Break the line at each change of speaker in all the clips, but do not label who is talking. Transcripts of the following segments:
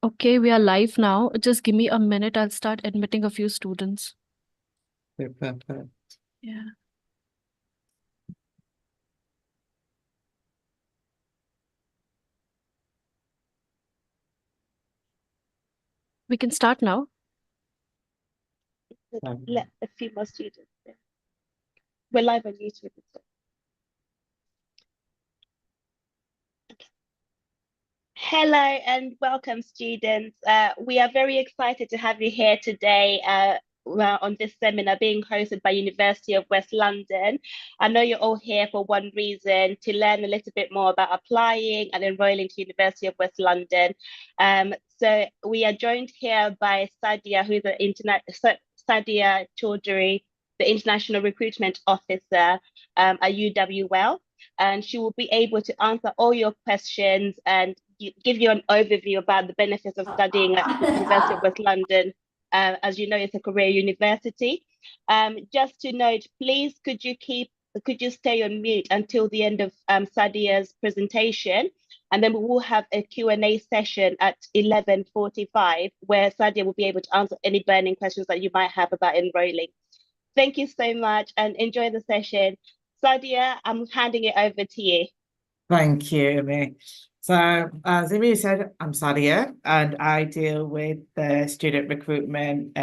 Okay, we are live now. Just give me a minute. I'll start admitting a few students.
Perfect.
Yeah. We can start now.
Let a few more students in. We're live on YouTube. Hello and welcome, students. We are very excited to have you here today on this seminar being hosted by University of West London. I know you're all here for one reason, to learn a little bit more about applying and enrolling to University of West London. So we are joined here by Sadia, who's Sadia Chaudhary, the International Recruitment Officer at UWL, and she will be able to answer all your questions and give you an overview about the benefits of studying at University of West London. As you know, it's a career university. Just to note, please could you stay on mute until the end of Sadia's presentation, and then we will have a Q&A session at 11:45 where Sadia will be able to answer any burning questions that you might have about enrolling. Thank you so much and enjoy the session. Sadia, I'm handing it over to you.
Thank you, Amy. So, as Amy said, I'm Sadia, and I deal with the student recruitment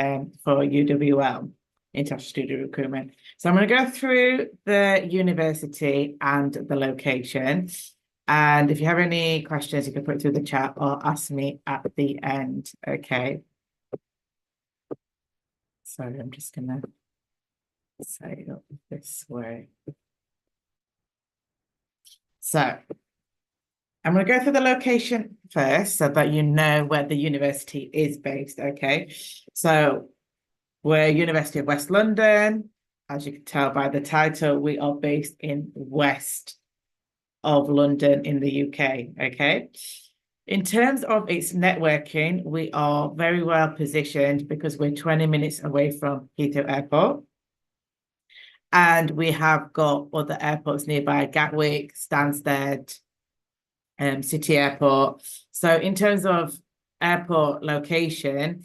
for UWL, International Student Recruitment. So I'm going to go through the university and the location. And if you have any questions, you can put it through the chat or ask me at the end. Okay. Sorry, I'm just going to set it up this way. So I'm going to go through the location first so that you know where the university is based, okay? So we're University of West London. As you can tell by the title, we are based in west of London in the UK, okay? In terms of its networking, we are very well positioned because we're 20 minutes away from Heathrow Airport. And we have got other airports nearby, Gatwick, Stansted, City Airport. So in terms of airport location,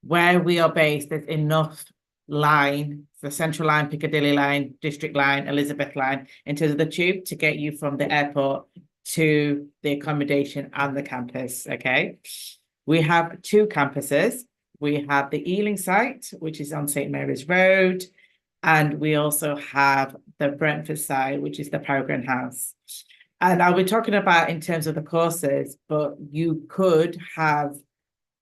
where we are based, there's enough line, the Central Line, Piccadilly Line, District Line, Elizabeth Line, in terms of the tube to get you from the airport to the accommodation and the campus, okay? We have two campuses. We have the Ealing site, which is on St. Mary's Road, and we also have the Brentford side, which is the Peregrine House. And I'll be talking about in terms of the courses, but you could have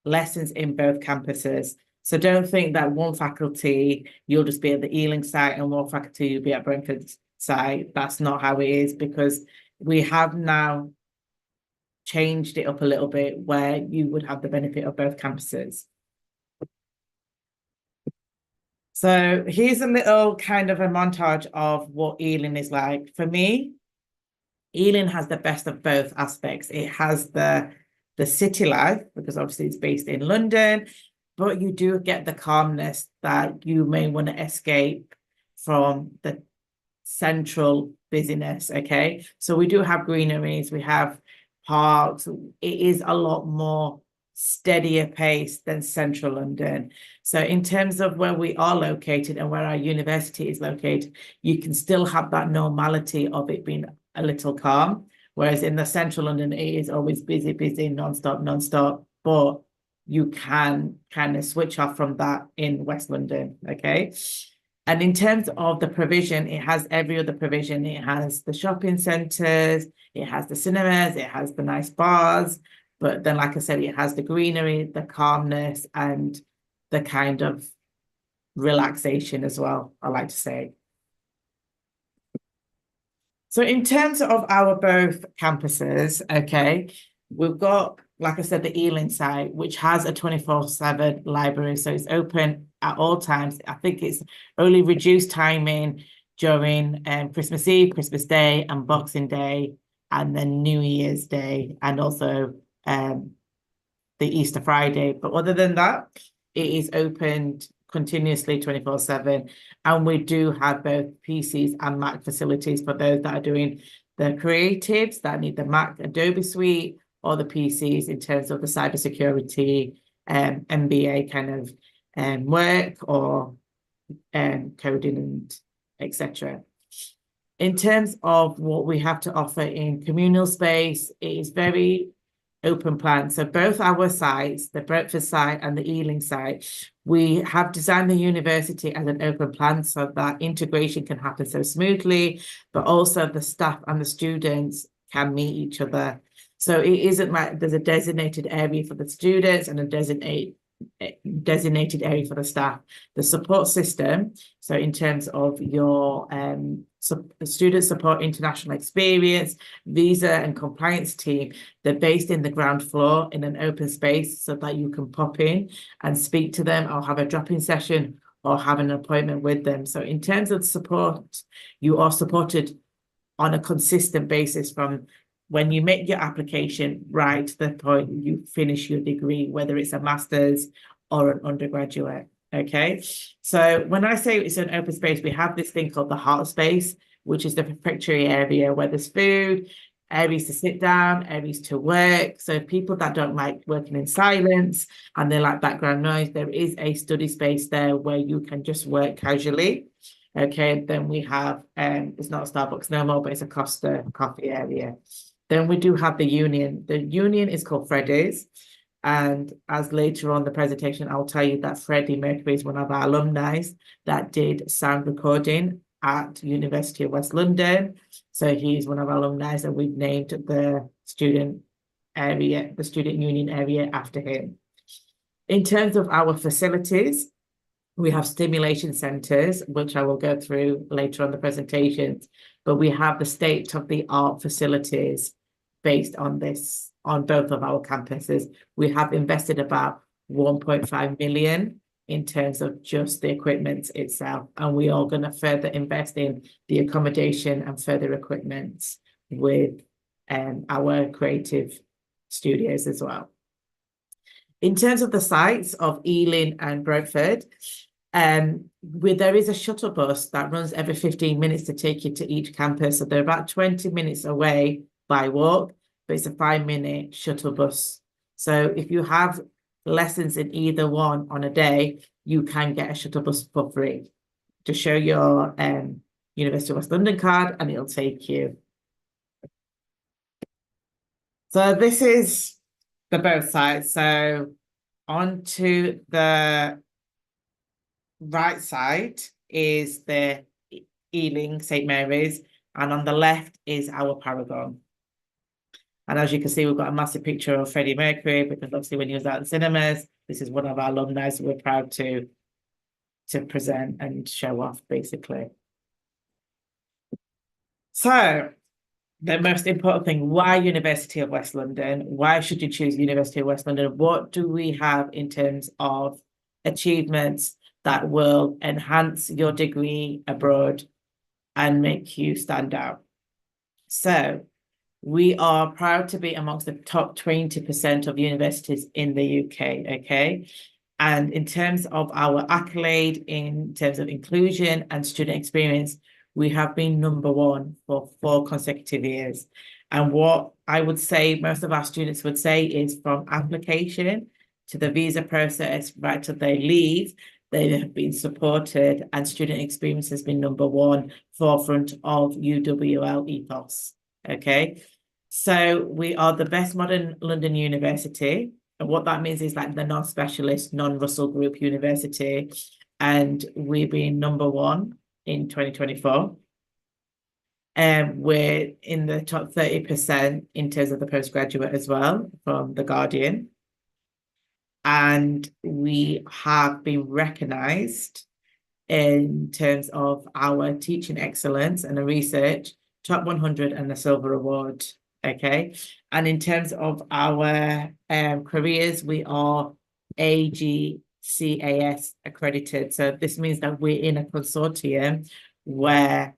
lessons in both campuses. So don't think that one faculty, you'll just be at the Ealing site and one faculty, you'll be at Brentford site. That's not how it is, because we have now changed it up a little bit where you would have the benefit of both campuses. So here's a little kind of a montage of what Ealing is like. For me, Ealing has the best of both aspects. It has the city life, because obviously it's based in London, but you do get the calmness that you may want to escape from the central busyness, okay? So we do have greeneries, we have parks. It is a lot more steadier pace than central London. So in terms of where we are located and where our university is located, you can still have that normality of it being a little calm. Whereas in the central London, it is always busy, non-stop. But you can kind of switch off from that in West London, okay? And in terms of the provision, it has every other provision. It has the shopping centres, it has the cinemas, it has the nice bars. But then, like I said, it has the greenery, the calmness, and the kind of relaxation as well, I like to say. So in terms of our both campuses, okay, we've got, like I said, the Ealing site, which has a 24/7 library. So it's open at all times. I think it's only reduced timing during Christmas Eve, Christmas Day, and Boxing Day, and then New Year's Day, and also the Easter Friday. But other than that, it is opened continuously 24/7. And we do have both PCs and Mac facilities for those that are doing the creatives that need the Mac Adobe Suite, or the PCs in terms of the cybersecurity MBA kind of work or coding and etc. In terms of what we have to offer in communal space, it is very open plan. So both our sites, the Brentford site and the Ealing site, we have designed the university as an open plan so that integration can happen so smoothly, but also the staff and the students can meet each other. So it isn't like there's a designated area for the students and a designated area for the staff. The support system, so in terms of your student support, international experience, visa and compliance team, they're based in the ground floor in an open space so that you can pop in and speak to them or have a drop-in session or have an appointment with them. So in terms of support, you are supported on a consistent basis from when you make your application right to the point you finish your degree, whether it's a master's or an undergraduate. Okay, so when I say it's an open space, we have this thing called the heart space, which is the refectory area where there's food, areas to sit down, areas to work. So people that don't like working in silence and they like background noise, there is a study space there where you can just work casually. Okay, then we have, it's not a Starbucks no more, but it's a Costa coffee area. Then we do have the union. The union is called Freddie's. And as later on the presentation, I'll tell you that Freddie Mercury is one of our alumni that did sound recording at University of West London. So he's one of our alumni and we've named the student area, the student union area after him. In terms of our facilities, we have stimulation centres, which I will go through later on the presentations, but we have the state-of-the-art facilities based on this, on both of our campuses. We have invested about 1.5 million in terms of just the equipment itself, and we are going to further invest in the accommodation and further equipment with our creative studios as well. In terms of the sites of Ealing and Brentford, there is a shuttle bus that runs every 15 minutes to take you to each campus. So they're about 20 minutes away by walk, but it's a 5-minute shuttle bus. So if you have lessons in either one on a day, you can get a shuttle bus for free to show your University of West London card and it'll take you. So this is the both sides. So onto the right side is the Ealing St. Mary's, and on the left is our Paragon. And as you can see, we've got a massive picture of Freddie Mercury because obviously when he was out in cinemas, this is one of our alumni, so we're proud to present and show off, basically. So the most important thing, why University of West London? Why should you choose University of West London? What do we have in terms of achievements that will enhance your degree abroad and make you stand out? So we are proud to be amongst the top 20% of universities in the UK, okay? And in terms of our accolade, in terms of inclusion and student experience, we have been #1 for 4 consecutive years. And what I would say most of our students would say is from application to the visa process, right till they leave, they have been supported and student experience has been #1 forefront of UWL ethos, okay? So we are the best modern London university. And what that means is like the non-specialist, non-Russell Group university. And we've been #1 in 2024. We're in the top 30% in terms of the postgraduate as well from The Guardian. And we have been recognised in terms of our teaching excellence and the research, top 100 and the Silver Award. Okay, and in terms of our careers, we are AGCAS accredited. So this means that we're in a consortium where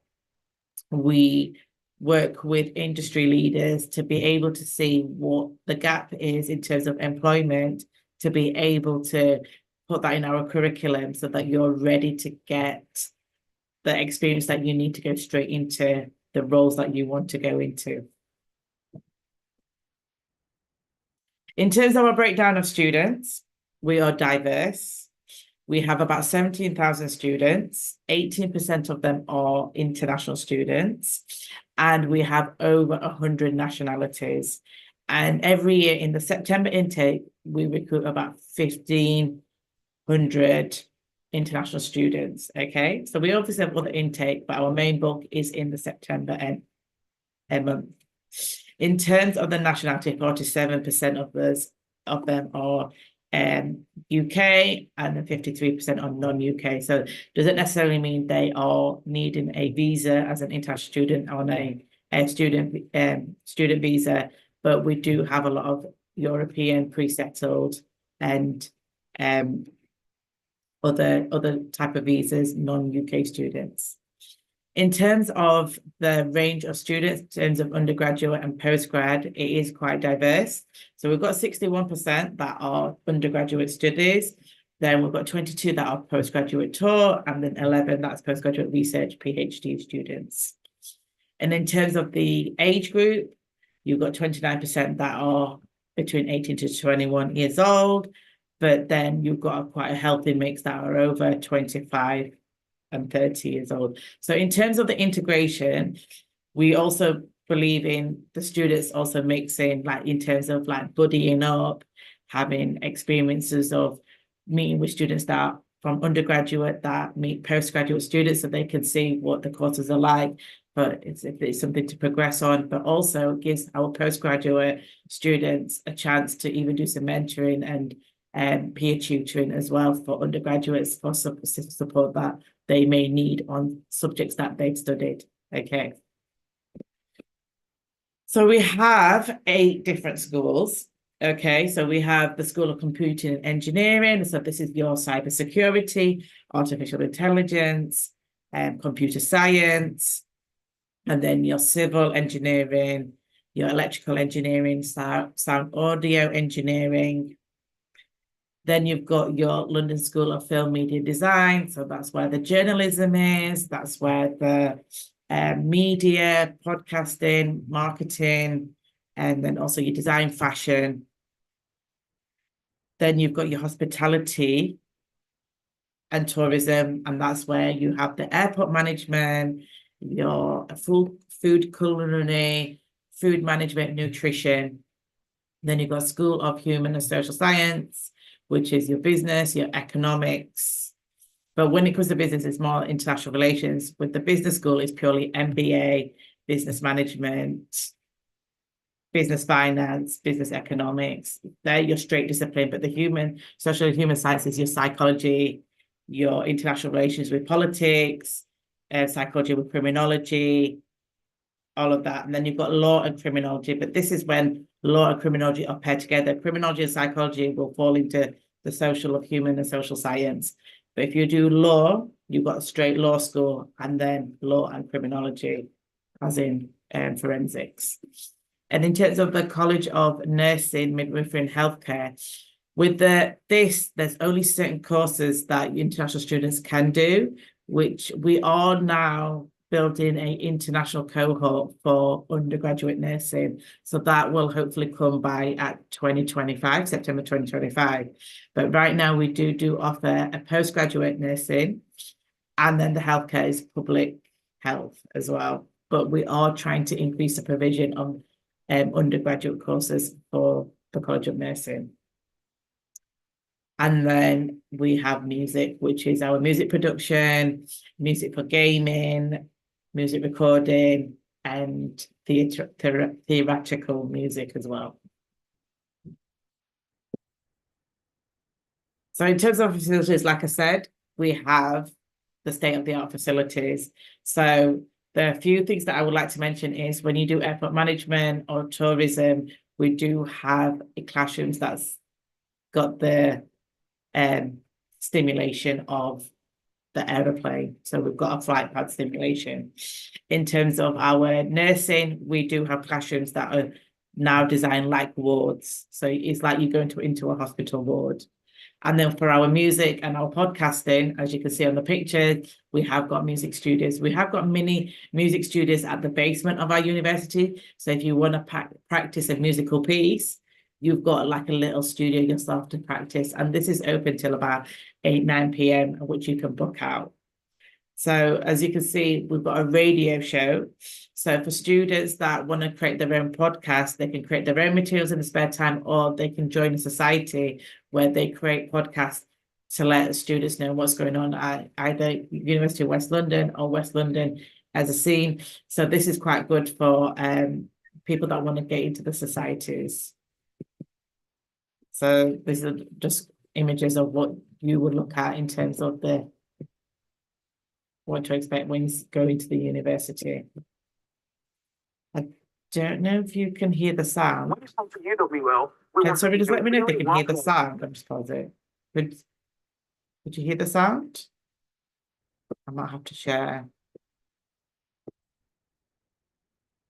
we work with industry leaders to be able to see what the gap is in terms of employment, to be able to put that in our curriculum so that you're ready to get the experience that you need to go straight into the roles that you want to go into. In terms of our breakdown of students, we are diverse. We have about 17,000 students. 18% of them are international students, and we have over 100 nationalities. And every year in the September intake, we recruit about 1,500 international students. Okay, so we obviously have other intake, but our main bulk is in the September month. In terms of the nationality, 47% of them are UK, and then 53% are non-UK. So doesn't necessarily mean they are needing a visa as an international student on a student visa, but we do have a lot of European pre-settled and other type of visas, non-UK students. In terms of the range of students, in terms of undergraduate and postgrad, it is quite diverse. So we've got 61% that are undergraduate studies. Then we've got 22 that are postgraduate tour, and then 11 that's postgraduate research, PhD students. And in terms of the age group, you've got 29% that are between 18 to 21 years old, but then you've got quite a healthy mix that are over 25 and 30 years old. So in terms of the integration, we also believe in the students also mixing, like in terms of like buddying up, having experiences of meeting with students that from undergraduate that meet postgraduate students, so they can see what the courses are like, but it's something to progress on, but also gives our postgraduate students a chance to even do some mentoring and peer tutoring as well for undergraduates for support that they may need on subjects that they've studied. Okay. So we have 8 different schools. Okay, so we have the School of Computing and Engineering. So this is your cybersecurity, artificial intelligence, computer science, and then your civil engineering, your electrical engineering, sound audio engineering. Then you've got your London School of Film Media Design. So that's where the journalism is. That's where the media, podcasting, marketing, and then also your design, fashion. Then you've got your hospitality and tourism, and that's where you have the airport management, your food culinary, food management, nutrition. Then you've got School of Human and Social Science, which is your business, your economics. But when it comes to business, it's more international relations. With the business school, it's purely MBA, business management, business finance, business economics. They're your straight discipline, but the social and human sciences, your psychology, your international relations with politics, psychology with criminology, all of that. And then you've got law and criminology, but this is when law and criminology are paired together. Criminology and psychology will fall into the social of human and social science. But if you do law, you've got a straight law school, and then law and criminology, as in forensics. And in terms of the College of Nursing, Midwifery and Healthcare, with there's only certain courses that international students can do, which we are now building an international cohort for undergraduate nursing. So that will hopefully come by at 2025, September 2025. But right now we do offer a postgraduate nursing, and then the healthcare is public health as well. But we are trying to increase the provision of undergraduate courses for the College of Nursing. And then we have music, which is our music production, music for gaming, music recording, and theatrical music as well. So in terms of facilities, like I said, we have the state-of-the-art facilities. So the few things that I would like to mention is when you do airport management or tourism, we do have classrooms that's got the stimulation of the aeroplane. So we've got a flight pad stimulation. In terms of our nursing, we do have classrooms that are now designed like wards. So it's like you go into a hospital ward. And then for our music and our podcasting, as you can see on the picture, we have got music studios. We have got mini music studios at the basement of our university. So if you want to practice a musical piece, you've got like a little studio yourself to practice. And this is open till about 8, 9 p.m, which you can book out. So as you can see, we've got a radio show. So for students that want to create their own podcast, they can create their own materials in the spare time, or they can join a society where they create podcasts to let students know what's going on at either University of West London or West London as a scene. So this is quite good for people that want to get into the societies. So these are just images of what you would look at in terms of what to expect when you go into the university. I don't know if you can hear the sound.
When you come to UWL,
Can somebody just let me know if they can hear the sound? I'm just pausing. Could you hear the sound? I might have to share.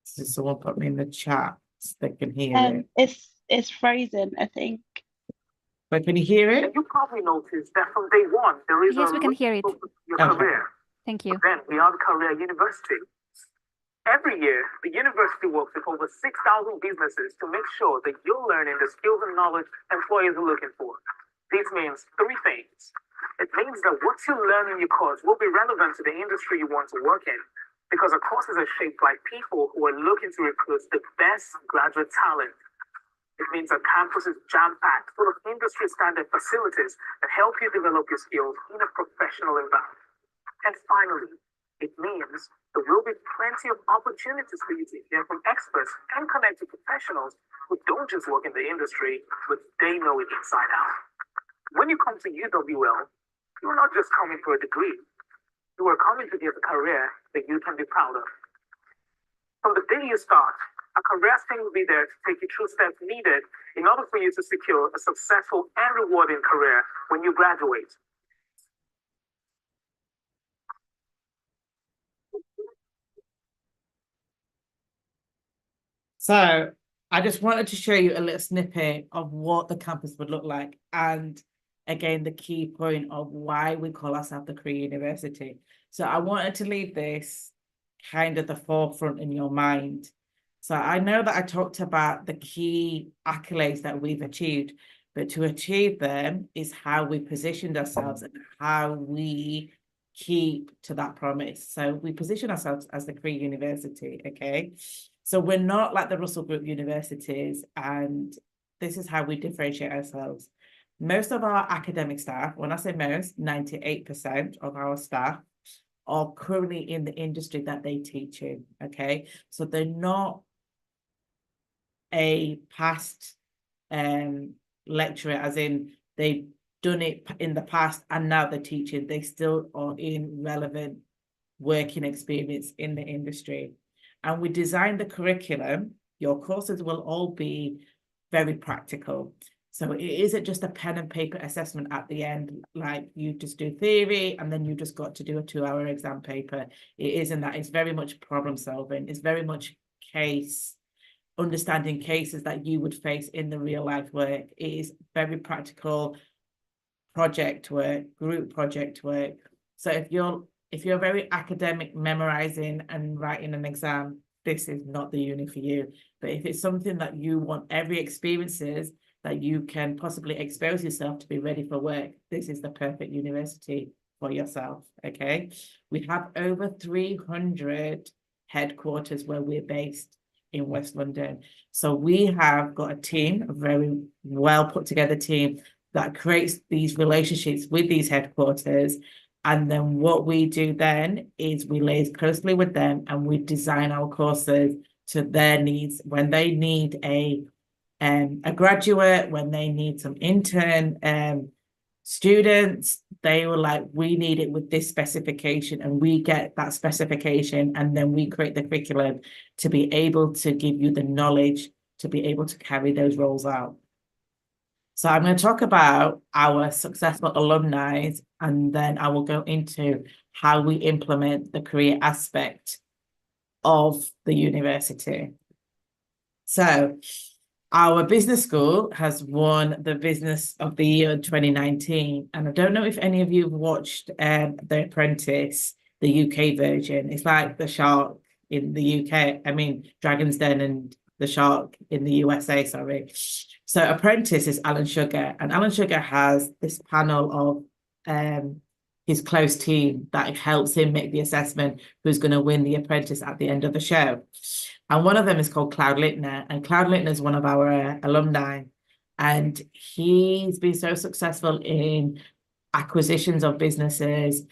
So someone put me in the chat so they can hear it.
It's frozen, I think.
But can you hear it?
you probably noticed that from day one, there is
Yes, we can hear it.
your
Okay.
career.
Thank you.
Then we are the Career University. Every year, the university works with over 6,000 businesses to make sure that you're learning the skills and knowledge employers are looking for. This means 3 things. It means that what you learn in your course will be relevant to the industry you want to work in, because our courses are shaped by people who are looking to recruit the best graduate talent. It means our campus is jam-packed, full of industry-standard facilities that help you develop your skills in a professional environment. And finally, it means there will be plenty of opportunities for you to hear from experts and connect to professionals who don't just work in the industry, but they know it inside out. When you come to UWL, you're not just coming for a degree. You are coming to get a career that you can be proud of. From the day you start, a career team will be there to take you through steps needed in order for you to secure a successful and rewarding career when you graduate.
So I just wanted to show you a little snippet of what the campus would look like. And again, the key point of why we call ourselves the Career University. So I wanted to leave this kind of the forefront in your mind. So I know that I talked about the key accolades that we've achieved, but to achieve them is how we positioned ourselves and how we keep to that promise. So we position ourselves as the Career University, okay? So we're not like the Russell Group universities, and this is how we differentiate ourselves. Most of our academic staff, when I say most, 98% of our staff are currently in the industry that they teach in, okay? So they're not a past lecturer, as in they've done it in the past and now they're teaching. They still are in relevant working experience in the industry. And we design the curriculum. Your courses will all be very practical. So it isn't just a pen and paper assessment at the end, like you just do theory and then you just got to do a 2-hour exam paper. It isn't that. It's very much problem solving. It's very much understanding cases that you would face in the real life work. It is very practical project work, group project work. So if you're very academic, memorizing and writing an exam, this is not the uni for you. But if it's something that you want every experiences that you can possibly expose yourself to be ready for work, this is the perfect university for yourself, okay? We have over 300 headquarters where we're based in West London. So we have got a team, a very well put together team that creates these relationships with these headquarters. And then what we do then is we liaise closely with them and we design our courses to their needs. When they need a graduate, when they need some intern students, they were like, we need it with this specification, and we get that specification and then we create the curriculum to be able to give you the knowledge to be able to carry those roles out. So I'm going to talk about our successful alumni, and then I will go into how we implement the career aspect of the university. So our business school has won the Business of the Year in 2019. And I don't know if any of you have watched The Apprentice, the UK version. It's like The Shark in the UK. I mean, Dragon's Den and The Shark in the USA, sorry. So apprentice is Alan Sugar, and Alan Sugar has this panel of his close team that helps him make the assessment who's going to win the apprentice at the end of the show. And one of them is called Cloud Littner, and Cloud Littner is one of our alumni, and he's been so successful in acquisitions of businesses,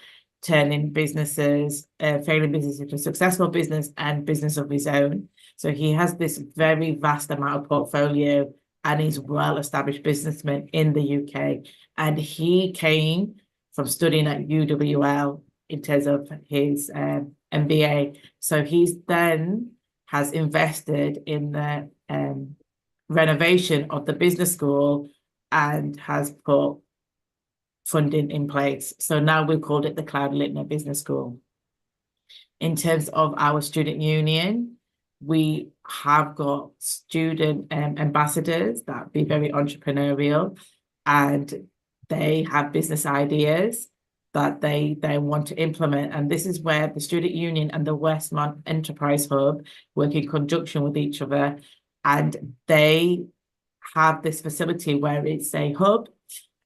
turning businesses, failing businesses into a successful business and business of his own. So he has this very vast amount of portfolio, and he's well-established businessman in the UK. And he came from studying at UWL in terms of his MBA. So he's then has invested in the renovation of the business school and has put funding in place. So now we've called it the Cloud Littner Business School. In terms of our student union, we have got student ambassadors that be very entrepreneurial, and they have business ideas that they want to implement. And this is where the student union and the Westmont Enterprise Hub work in conjunction with each other. And they have this facility where it's a hub,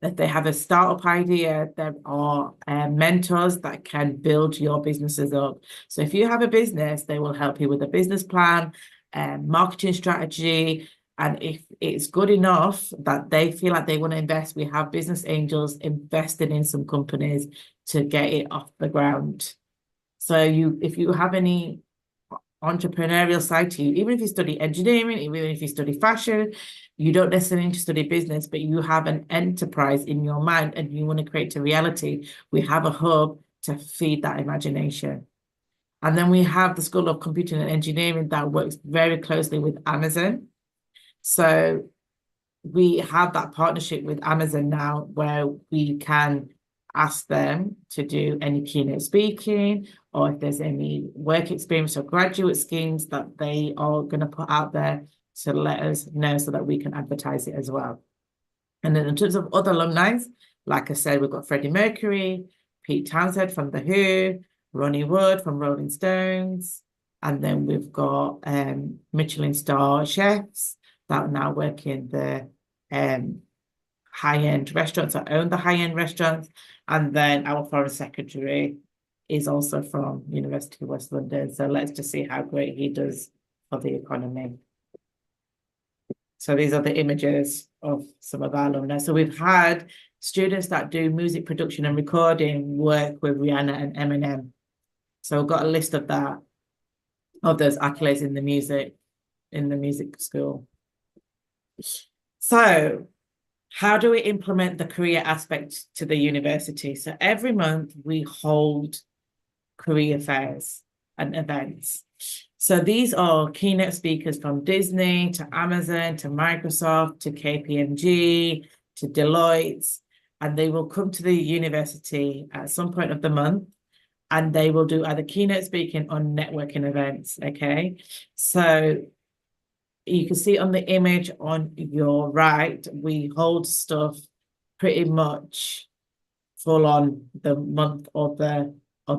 that they have a startup idea. There are mentors that can build your businesses up. So if you have a business, they will help you with a business plan, marketing strategy. And if it's good enough that they feel like they want to invest, we have business angels investing in some companies to get it off the ground. So if you have any entrepreneurial side to you, even if you study engineering, even if you study fashion, you don't necessarily need to study business, but you have an enterprise in your mind and you want to create a reality, we have a hub to feed that imagination. And then we have the School of Computing and Engineering that works very closely with Amazon. So we have that partnership with Amazon now where we can ask them to do any keynote speaking, or if there's any work experience or graduate schemes that they are going to put out there, to let us know so that we can advertise it as well. And then in terms of other alumni, like I said, we've got Freddie Mercury, Pete Townsend from The Who, Ronnie Wood from Rolling Stones, and then we've got Michelin star chefs that now work in the high-end restaurants, that own the high-end restaurants. And then our foreign secretary is also from University of West London. So let's just see how great he does for the economy. So these are the images of some of our alumni. So we've had students that do music production and recording work with Rihanna and Eminem. So we've got a list of that, of those accolades in the music school. So how do we implement the career aspect to the university? So every month we hold career fairs and events. So these are keynote speakers from Disney to Amazon to Microsoft to KPMG to Deloitte, and they will come to the university at some point of the month, and they will do either keynote speaking or networking events. Okay, so you can see on the image on your right, we hold stuff pretty much full on the month or the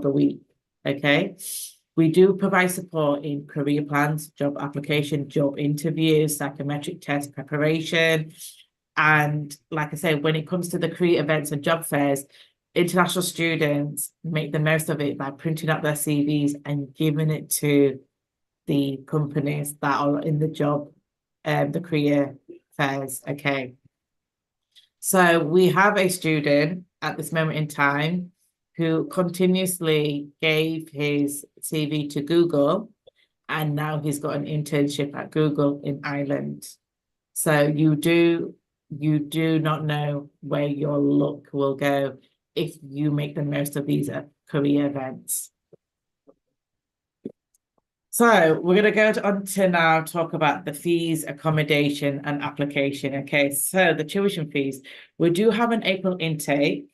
week. Okay, we do provide support in career plans, job application, job interviews, psychometric test preparation. And like I said, when it comes to the career events and job fairs, international students make the most of it by printing out their CVs and giving it to the companies that are in the job, the career fairs. Okay. So we have a student at this moment in time who continuously gave his CV to Google, and now he's got an internship at Google in Ireland. So you do not know where your luck will go if you make the most of these career events. So we're going to go on to now talk about the fees, accommodation, and application. Okay, so the tuition fees. We do have an April intake,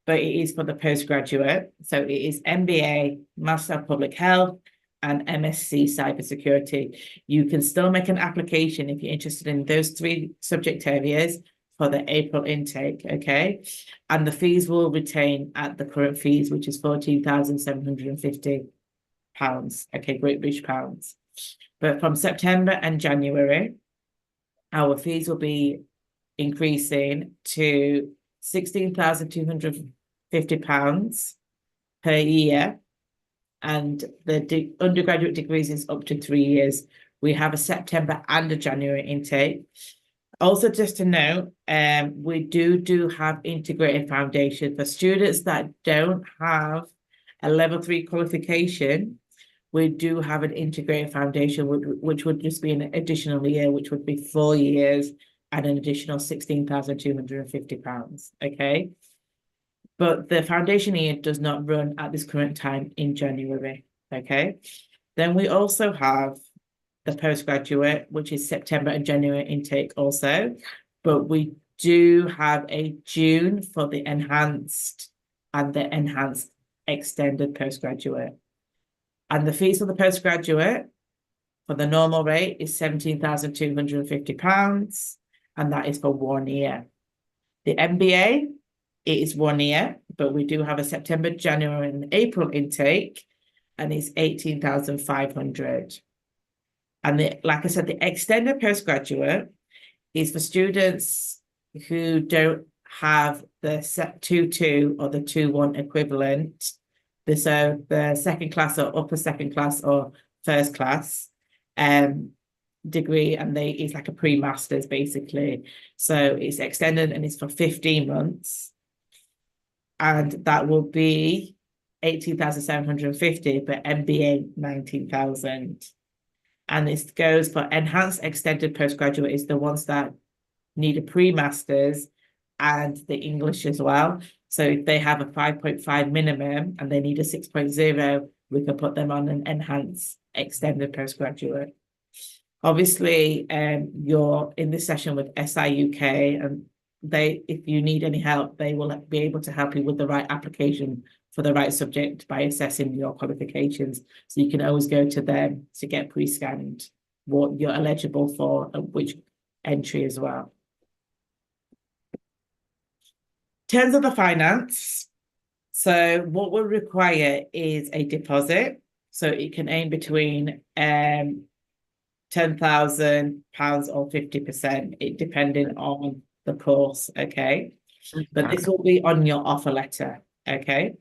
but it is for the postgraduate. So it is MBA, Master of Public Health, and MSc Cybersecurity. You can still make an application if you're interested in those 3 subject areas for the April intake, okay? And the fees will retain at the current fees, which is £14,750. Okay, Great British pounds. But from September and January, our fees will be increasing to £16,250 per year, and the undergraduate degrees is up to 3 years. We have a September and a January intake. Also, just to note, we do have integrated foundation for students that don't have a level 3 qualification. We do have an integrated foundation, which would just be an additional year, which would be 4 years and an additional £16,250. Okay. But the foundation year does not run at this current time in January. Okay. Then we also have the postgraduate, which is September and January intake also. But we do have a June for the enhanced and the enhanced extended postgraduate. And the fees for the postgraduate for the normal rate is £17,250, and that is for 1 year. The MBA, it is 1 year, but we do have a September, January, and April intake, and it's 18,500. And like I said, the extended postgraduate is for students who don't have the 2-2 or the 2-1 equivalent. So the second class or upper second class or first class degree, and it's like a pre-masters basically. So it's extended and it's for 15 months. And that will be 18,750, but MBA 19,000. And this goes for enhanced extended postgraduate is the ones that need a pre-masters and the English as well. So if they have a 5.5 minimum and they need a 6.0, we can put them on an enhanced extended postgraduate. Obviously, you're in this session with SI UK, and if you need any help, they will be able to help you with the right application for the right subject by assessing your qualifications. So you can always go to them to get pre-scanned what you're eligible for and which entry as well. In terms of the finance, so what we'll require is a deposit. So it can aim between £10,000 or 50%, it depending on the course, okay? But this will be on your offer letter, okay?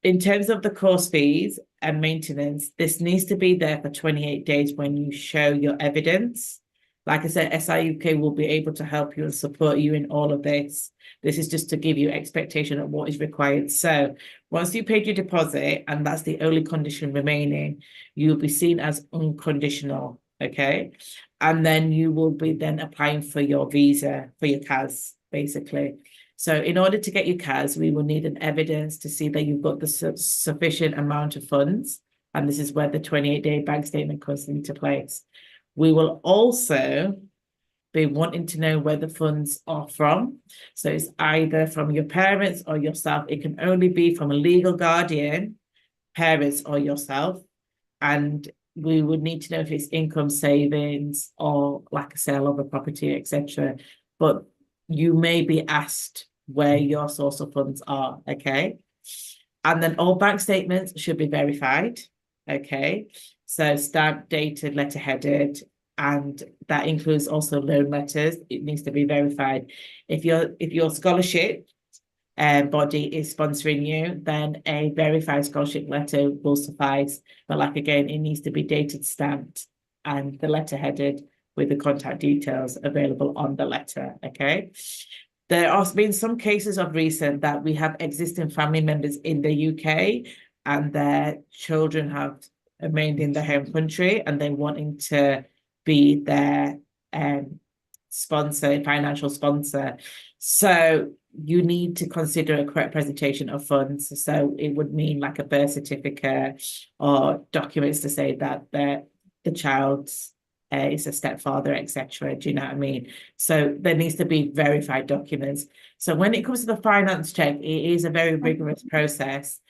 In terms of the course fees and maintenance, this needs to be there for 28 days when you show your evidence. Like I said, SI UK will be able to help you and support you in all of this. This is just to give you expectation of what is required. So once you paid your deposit, and that's the only condition remaining, you'll be seen as unconditional, okay? And then you will be then applying for your visa, for your CAS, basically. So in order to get your CAS, we will need an evidence to see that you've got the sufficient amount of funds. And this is where the 28-day bank statement comes into place. We will also be wanting to know where the funds are from. So it's either from your parents or yourself. It can only be from a legal guardian, parents or yourself. And we would need to know if it's income savings or like a sale of a property, etc. But you may be asked where your source of funds are, okay? And then all bank statements should be verified, okay? So stamped, dated, letterheaded, and that includes also loan letters. It needs to be verified. If your scholarship body is sponsoring you, then a verified scholarship letter will suffice. But like again, it needs to be dated, stamped, and the letterheaded with the contact details available on the letter, okay? There have been some cases of recent that we have existing family members in the UK and their children have remained in their home country and they're wanting to be their sponsor, financial sponsor. So you need to consider a correct presentation of funds. So it would mean like a birth certificate or documents to say that the child's is a stepfather, etc. Do you know what I mean? So there needs to be verified documents. So when it comes to the finance check, it is a very rigorous process,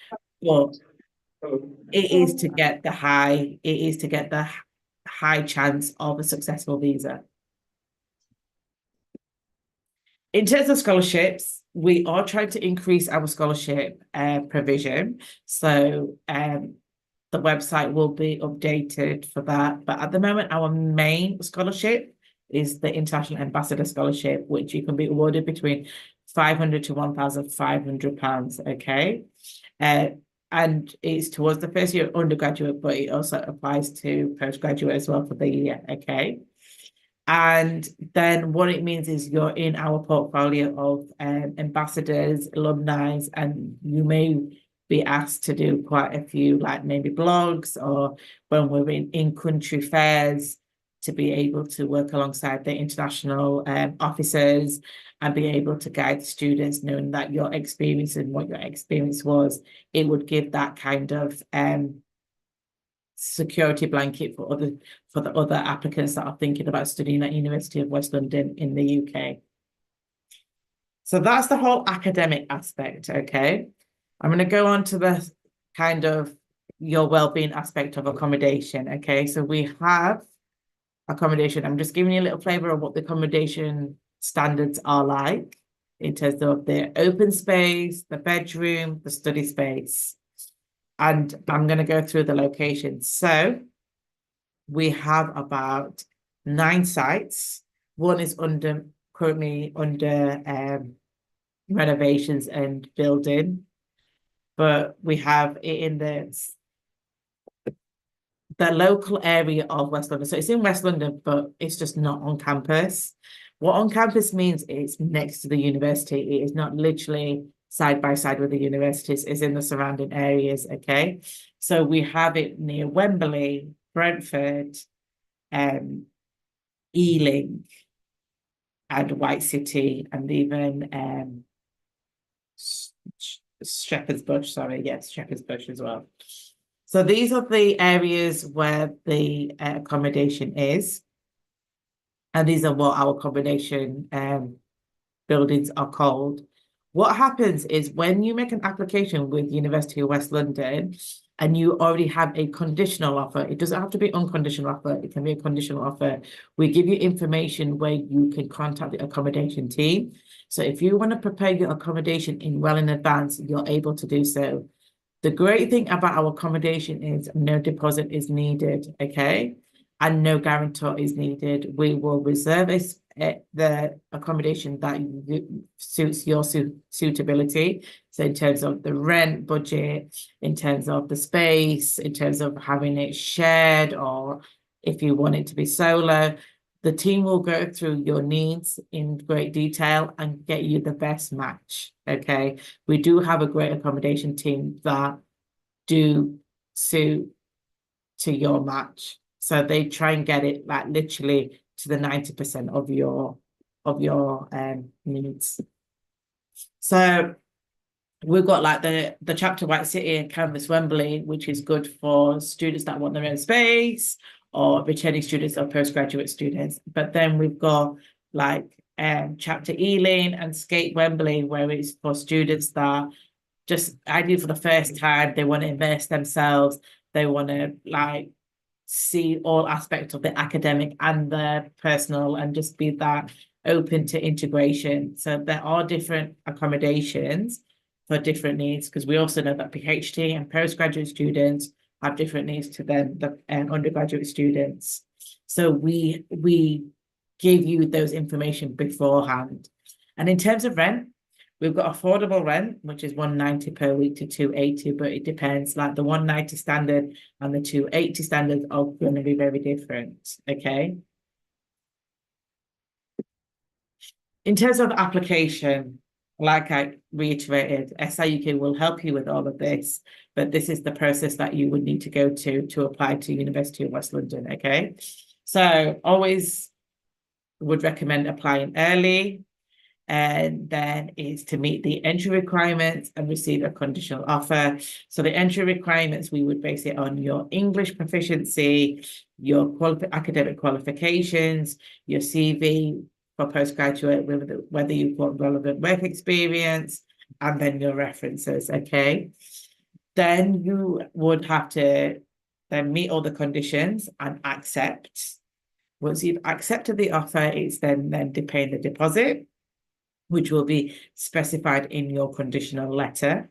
but it is to get the high chance of a successful visa. In terms of scholarships, we are trying to increase our scholarship provision. So the website will be updated for that. But at the moment, our main scholarship is the International Ambassador Scholarship, which you can be awarded between £500 to £1,500, okay? And it's towards the first year of undergraduate, but it also applies to postgraduate as well for the year, okay? And then what it means is you're in our portfolio of ambassadors, alumni, and you may be asked to do quite a few, like maybe blogs, or when we're in country fairs, to be able to work alongside the international officers and be able to guide students, knowing that your experience and what your experience was, it would give that kind of security blanket for the other applicants that are thinking about studying at University of West London in the UK. So that's the whole academic aspect, okay? I'm going to go on to the kind of your well-being aspect of accommodation, okay? So we have accommodation. I'm just giving you a little flavor of what the accommodation standards are like in terms of the open space, the bedroom, the study space. And I'm going to go through the locations. So we have about 9 sites. One is currently under renovations and building, but we have it in the local area of West London. So it's in West London, but it's just not on campus. What on campus means is next to the university. It is not literally side by side with the universities, is in the surrounding areas, okay? So we have it near Wembley, Brentford, Ealing, and White City, and even Shepherd's Bush, sorry, yes, Shepherd's Bush as well. So these are the areas where the accommodation is. And these are what our accommodation buildings are called. What happens is when you make an application with University of West London and you already have a conditional offer, it doesn't have to be unconditional offer, it can be a conditional offer. We give you information where you can contact the accommodation team. So if you want to prepare your accommodation well in advance, you're able to do so. The great thing about our accommodation is no deposit is needed, okay? And no guarantor is needed. We will reserve the accommodation that suits your suitability. So in terms of the rent budget, in terms of the space, in terms of having it shared, or if you want it to be solo, the team will go through your needs in great detail and get you the best match, okay? We do have a great accommodation team that do suit to your match. So they try and get it like literally to the 90% of your needs. So we've got like the chapter White City and Canvas Wembley, which is good for students that want their own space, or returning students or postgraduate students. But then we've got like chapter Ealing and Skate Wembley, where it's for students that just ideally for the first time, they want to immerse themselves, they want to like see all aspects of the academic and the personal and just be that open to integration. So there are different accommodations for different needs, because we also know that PhD and postgraduate students have different needs to them, the undergraduate students. So we give you those information beforehand. And in terms of rent, we've got affordable rent, which is £190 per week to £280, but it depends. Like the £190 standard and the £280 standards are going to be very different, okay? In terms of application, like I reiterated, SIUK will help you with all of this, but this is the process that you would need to go to apply to University of West London, okay? So always would recommend applying early, and then is to meet the entry requirements and receive a conditional offer. So the entry requirements, we would base it on your English proficiency, your academic qualifications, your CV for postgraduate, whether you've got relevant work experience, and then your references, okay? Then you would have to then meet all the conditions and accept. Once you've accepted the offer, it's then to pay the deposit, which will be specified in your conditional letter.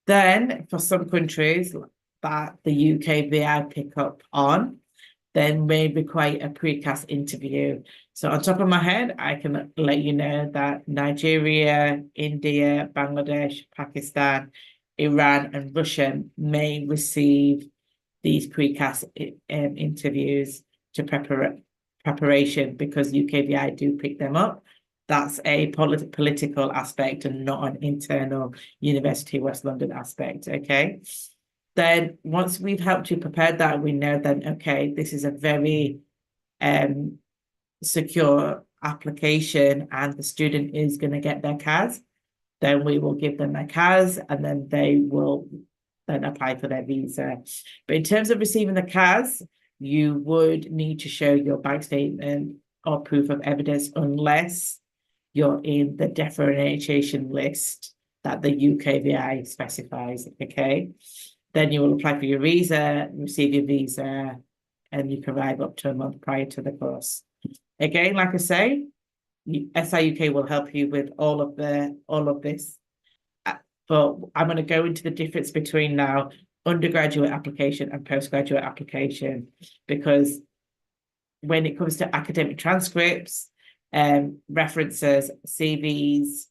Then for some countries that the UK VI pick up on, then may require a precast interview. So on top of my head, I can let you know that Nigeria, India, Bangladesh, Pakistan, Iran, and Russia may receive these precast interviews to preparation because UKVI do pick them up. That's a political aspect and not an internal University of West London aspect, okay? Then once we've helped you prepare that, we know then, okay, this is a very secure application and the student is going to get their CAS. Then we will give them their CAS and then they will then apply for their visa. But in terms of receiving the CAS, you would need to show your bank statement or proof of evidence unless you're in the differentiation list that the UKVI specifies, okay? Then you will apply for your visa, receive your visa, and you can arrive up to a month prior to the course. Again, like I say, SIUK will help you with all of this. But I'm going to go into the difference between now undergraduate application and postgraduate application, because when it comes to academic transcripts, references, CVs,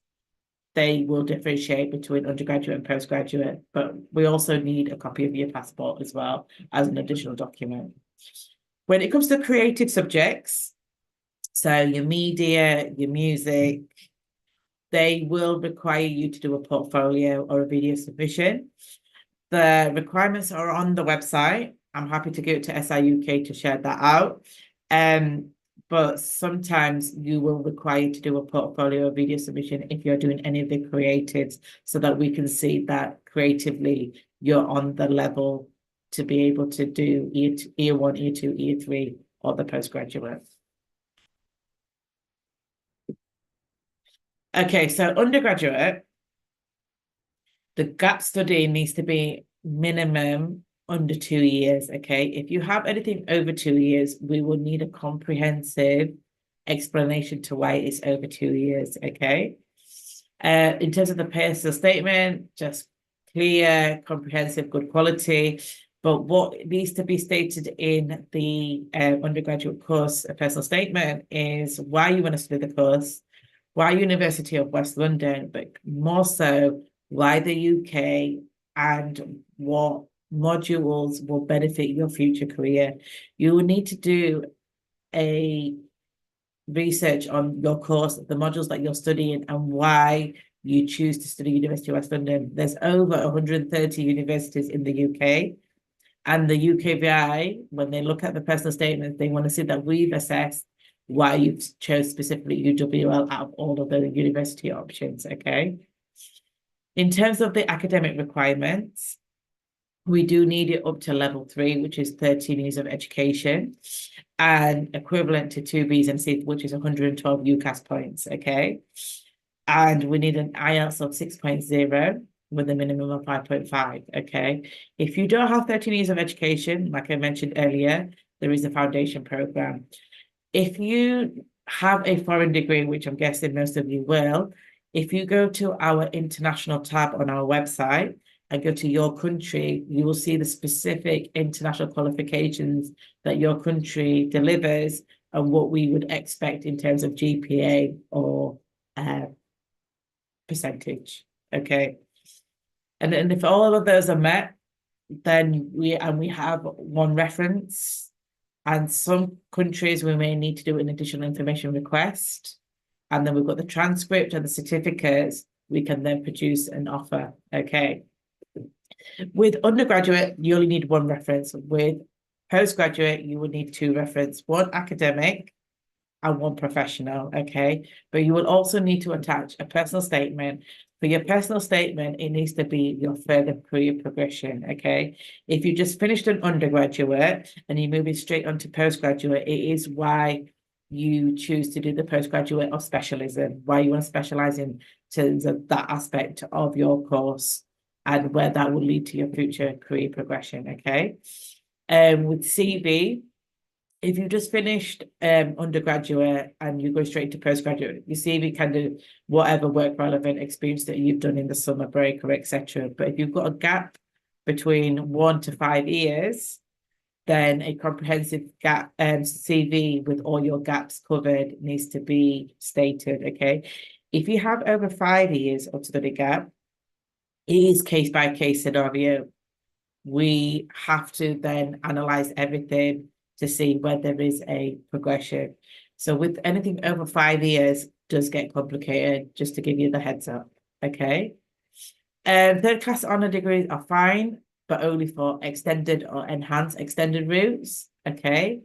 they will differentiate between undergraduate and postgraduate, but we also need a copy of your passport as well as an additional document. When it comes to creative subjects, so your media, your music, they will require you to do a portfolio or a video submission. The requirements are on the website. I'm happy to go to SIUK to share that out. But sometimes you will require to do a portfolio or video submission if you're doing any of the creatives so that we can see that creatively you're on the level to be able to do year 1, year 2, year 3 or the postgraduate. Okay, so undergraduate, the gap study needs to be minimum under 2 years, okay? If you have anything over 2 years, we will need a comprehensive explanation to why it's over 2 years, okay? In terms of the personal statement, just clear, comprehensive, good quality. But what needs to be stated in the undergraduate course, a personal statement, is why you want to study the course, why University of West London, but more so, why the UK and what modules will benefit your future career. You will need to do a research on your course, the modules that you're studying and why you choose to study University of West London. There's over 130 universities in the UK, and the UKVI, when they look at the personal statements, they want to see that we've assessed why you've chose specifically UWL out of all of the university options, okay? In terms of the academic requirements, we do need it up to level 3, which is 13 years of education, and equivalent to 2 Bs and Cs, which is 112 UCAS points, okay? And we need an IELTS of 6.0 with a minimum of 5.5, okay? If you don't have 13 years of education, like I mentioned earlier, there is a foundation program. If you have a foreign degree, which I'm guessing most of you will, if you go to our international tab on our website and go to your country, you will see the specific international qualifications that your country delivers and what we would expect in terms of GPA or percentage, okay? And if all of those are met, then we have one reference. And some countries we may need to do an additional information request. And then we've got the transcript and the certificates. We can then produce an offer, okay? With undergraduate, you only need one reference. With postgraduate, you will need 2 references, one academic and one professional, okay? But you will also need to attach a personal statement. For your personal statement, it needs to be your further career progression, okay? If you just finished an undergraduate and you're moving straight on to postgraduate, it is why you choose to do the postgraduate or specialism, why you want to specialize in terms of that aspect of your course and where that will lead to your future career progression, okay? With CV, if you just finished undergraduate and you go straight to postgraduate, your CV can do whatever work relevant experience that you've done in the summer break or etc. But if you've got a gap between 1 to 5 years, then a comprehensive gap CV with all your gaps covered needs to be stated, okay? If you have over 5 years of study gap, it is case by case scenario. We have to then analyze everything to see where there is a progression. So with anything over 5 years does get complicated, just to give you the heads up, okay? Third class honour degrees are fine, but only for extended or enhanced extended routes, okay?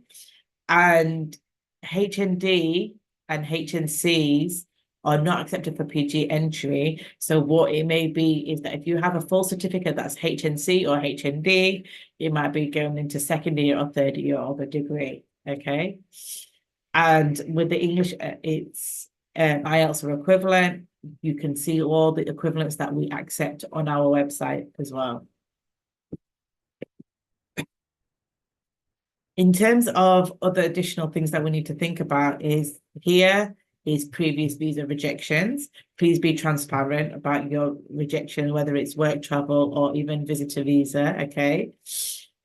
And HND and HNCs are not accepted for PG entry. So what it may be is that if you have a full certificate that's HNC or HND, it might be going into second year or third year of a degree, okay? And with the English, it's IELTS or equivalent. You can see all the equivalents that we accept on our website as well. In terms of other additional things that we need to think about is here is previous visa rejections. Please be transparent about your rejection, whether it's work travel or even visitor visa, okay?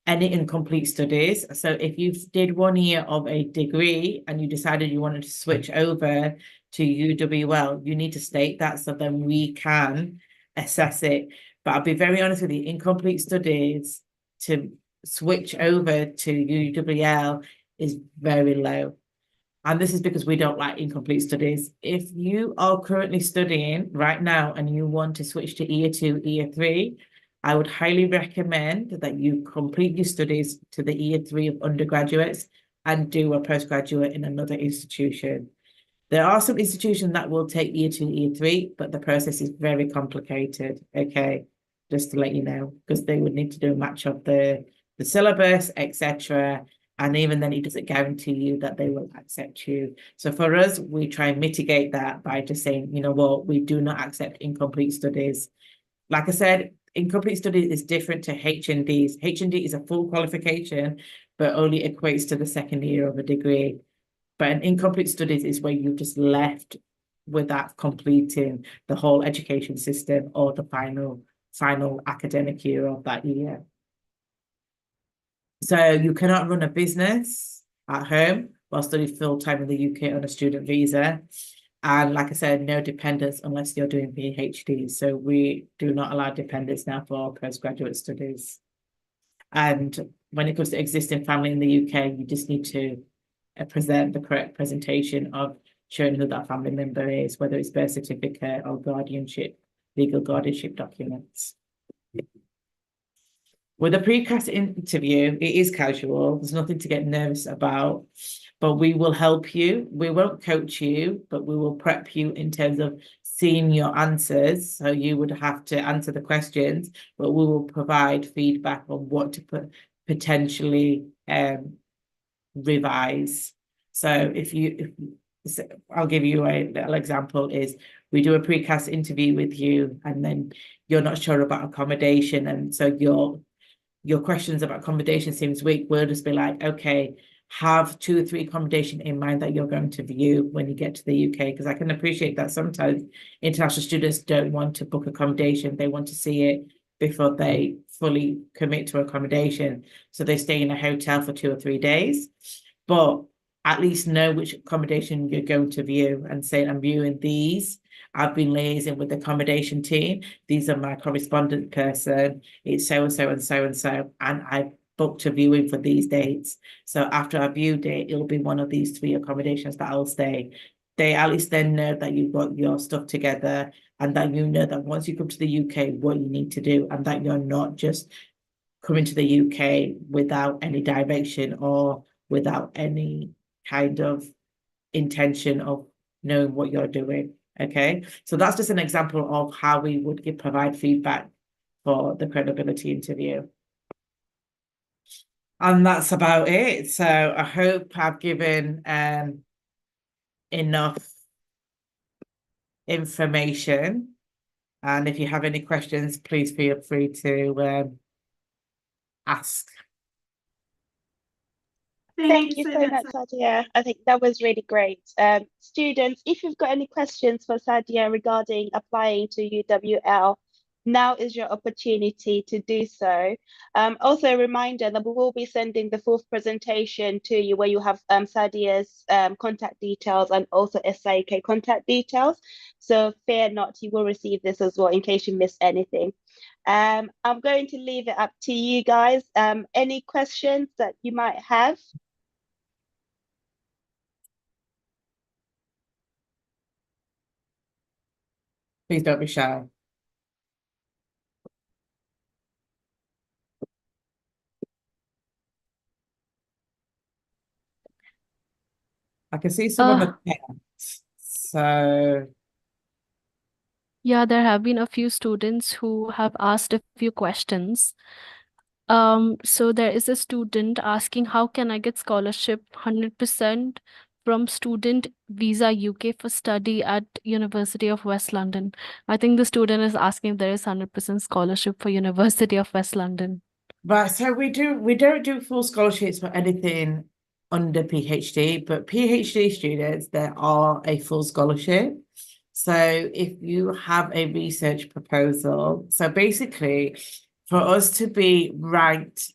Any incomplete studies. So if you did 1 year of a degree and you decided you wanted to switch over to UWL, you need to state that so then we can assess it. But I'll be very honest with you, incomplete studies to switch over to UWL is very low. And this is because we don't like incomplete studies. If you are currently studying right now and you want to switch to year 2, year 3, I would highly recommend that you complete your studies to the year 3 of undergraduates and do a postgraduate in another institution. There are some institutions that will take year 2, year 3, but the process is very complicated, okay? Just to let you know, because they would need to do a match of the syllabus, etc. And even then, it doesn't guarantee you that they will accept you. So for us, we try and mitigate that by just saying, you know what, we do not accept incomplete studies. Like I said, incomplete studies is different to HNDs. HND is a full qualification, but only equates to the second year of a degree. But an incomplete studies is where you've just left without completing the whole education system or the final academic year of that year. So you cannot run a business at home while studying full-time in the UK on a student visa. And like I said, no dependents unless you're doing PhD. So we do not allow dependents now for postgraduate studies. And when it comes to existing family in the UK, you just need to present the correct presentation of showing who that family member is, whether it's birth certificate or guardianship, legal guardianship documents. With a precast interview, it is casual. There's nothing to get nervous about, but we will help you. We won't coach you, but we will prep you in terms of seeing your answers. So you would have to answer the questions, but we will provide feedback on what to potentially revise. So I'll give you a little example is we do a precast interview with you and then you're not sure about accommodation. And so your questions about accommodation seems weak. We'll just be like, okay, have 2 or 3 accommodation in mind that you're going to view when you get to the UK. Because I can appreciate that sometimes international students don't want to book accommodation. They want to see it before they fully commit to accommodation. So they stay in a hotel for 2 or 3 days. But at least know which accommodation you're going to view and say, I'm viewing these. I've been liaising with the accommodation team. These are my correspondent person. It's so-and-so and so-and-so. And I've booked a viewing for these dates. So after I viewed it, it'll be one of these 3 accommodations that I'll stay. They at least then know that you've got your stuff together and that you know that once you come to the UK, what you need to do and that you're not just coming to the UK without any direction or without any kind of intention of knowing what you're doing. Okay, so that's just an example of how we would provide feedback for the credibility interview. And that's about it. So I hope I've given enough information. And if you have any questions, please feel free to ask.
Thank you so much, Sadia. I think that was really great. Students, if you've got any questions for Sadia regarding applying to UWL, now is your opportunity to do so. Also a reminder that we will be sending the full presentation to you where you have Sadia's contact details and also SIUK contact details. So fear not, you will receive this as well in case you miss anything. I'm going to leave it up to you guys. Any questions that you might have?
Please don't be shy. I can see some on the chat. So
Yeah, there have been a few students who have asked a few questions. So there is a student asking, how can I get scholarship 100% from Student Visa UK for study at University of West London? I think the student is asking if there is 100% scholarship for University of West London.
right, so we don't do full scholarships for anything under PhD, but PhD students, there are a full scholarship. So if you have a research proposal, so basically for us to be ranked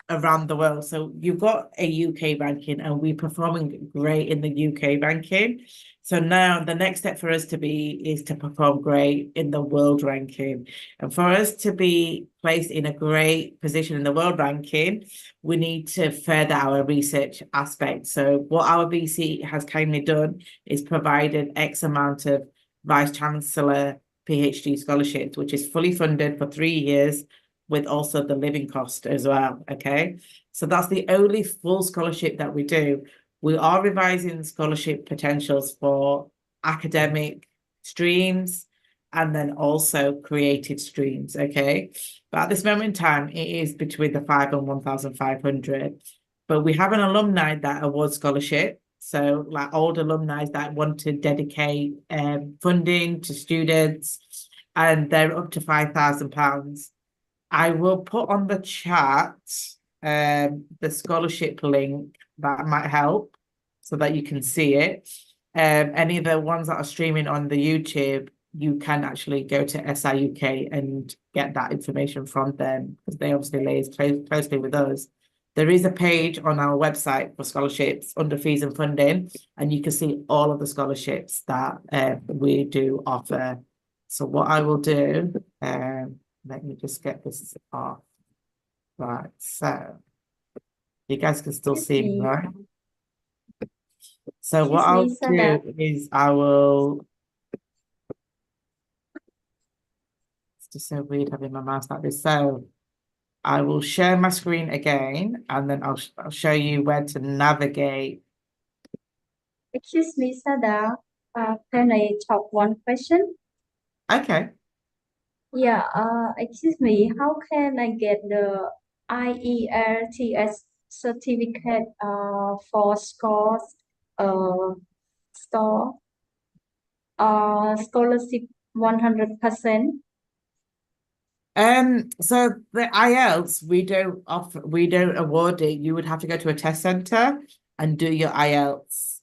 around the world, so you've got a UK ranking and we're performing great in the UK ranking. So now the next step for us to be is to perform great in the world ranking. And for us to be placed in a great position in the world ranking, we need to further our research aspect. So what our VC has kindly done is provided X amount of Vice Chancellor PhD scholarships, which is fully funded for 3 years with also the living cost as well. Okay. So that's the only full scholarship that we do. We are revising scholarship potentials for academic streams and then also creative streams. Okay. But at this moment in time, it is between the 5 and 1,500. But we have an alumni that award scholarship. So like old alumni that want to dedicate funding to students, and they're up to £5,000. I will put on the chat the scholarship link that might help so that you can see it. Any of the ones that are streaming on the YouTube, you can actually go to SIUK and get that information from them because they obviously liaise closely with us. There is a page on our website for scholarships under fees and funding, and you can see all of the scholarships that we do offer. So what I will do, let me just get this off. Right, so you guys can still see me, right? So what I'll do is I will, it's just so weird having my mouse like this. So I will share my screen again, and then I'll show you where to navigate.
Excuse me, Sada. Can I talk one question?
Okay.
Yeah, excuse me, how can I get the IELTS certificate for scores score scholarship 100%?
So the IELTS, we don't award it. You would have to go to a test center and do your IELTS.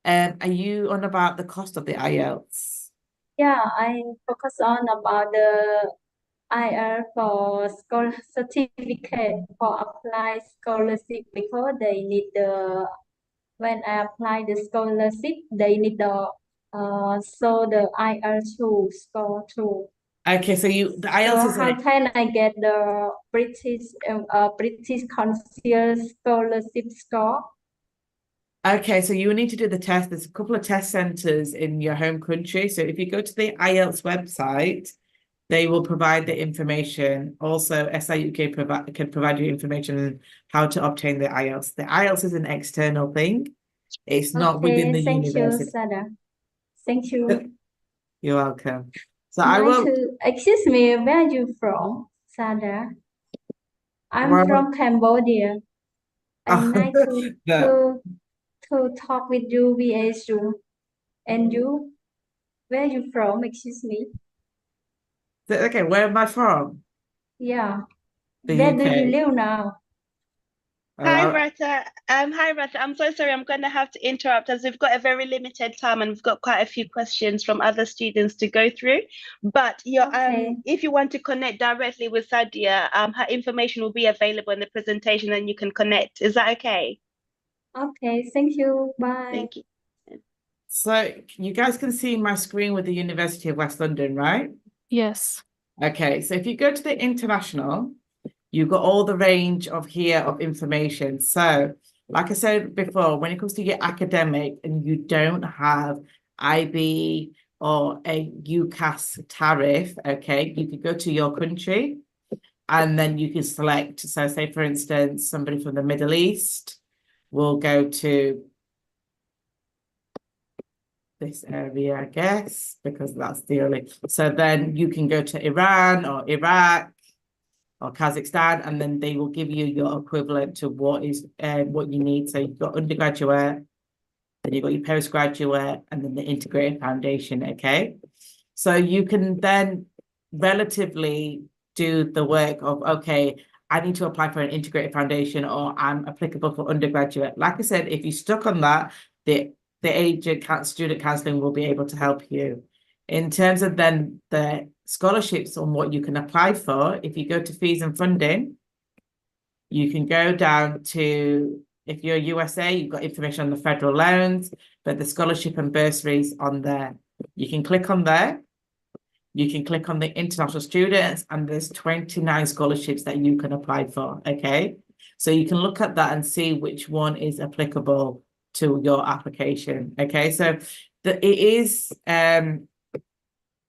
Are you on about the cost of the IELTS?
Yeah, I focus on about the IELTS for school certificate for apply scholarship because they need when I apply the scholarship, they need so the IELTS score too.
Okay, so the
So
IELTS is
how
like,
can I get the British Council scholarship score?
okay, so you need to do the test. There's a couple of test centers in your home country. So if you go to the IELTS website, they will provide the information. Also, SIUK can provide you information on how to obtain the IELTS. The IELTS is an external thing. It's not within the
Thank you,
university.
Sada. Thank you.
You're welcome. So I will.
Excuse me, where are you from, Sada? I'm from Cambodia. I'm nice to talk with you via Zoom. And you, where are you from? Excuse me.
Okay, where am I from?
Yeah.
The
Where do you
UK.
live now?
Hi,
Hello?
Rata. Hi, Rata. I'm so sorry. I'm going to have to interrupt as we've got a very limited time and we've got quite a few questions from other students to go through. But
Okay.
if you want to connect directly with Sadia, her information will be available in the presentation and you can connect. Is that okay?
Okay. Thank you. Bye.
Thank you.
So you guys can see my screen with the University of West London, right?
Yes.
Okay, so if you go to the international, you've got all the range of here of information. So, like I said before, when it comes to your academic and you don't have IB or a UCAS tariff, okay, you could go to your country and then you can select. So, say for instance, somebody from the Middle East will go to this area, I guess, because that's the only. So then you can go to Iran or Iraq or Kazakhstan, and then they will give you your equivalent to what you need. So you've got undergraduate, then you've got your postgraduate, and then the integrated foundation. Okay, so you can then relatively do the work of, okay, I need to apply for an integrated foundation, or I'm applicable for undergraduate. Like I said, if you're stuck on that, the student counselling will be able to help you. In terms of then the scholarships on what you can apply for, if you go to fees and funding, you can go down to, if you're USA, you've got information on the federal loans, but the scholarship and bursaries on there. You can click on there. You can click on the international students, and there's 29 scholarships that you can apply for. Okay. So you can look at that and see which one is applicable to your application. Okay. So there is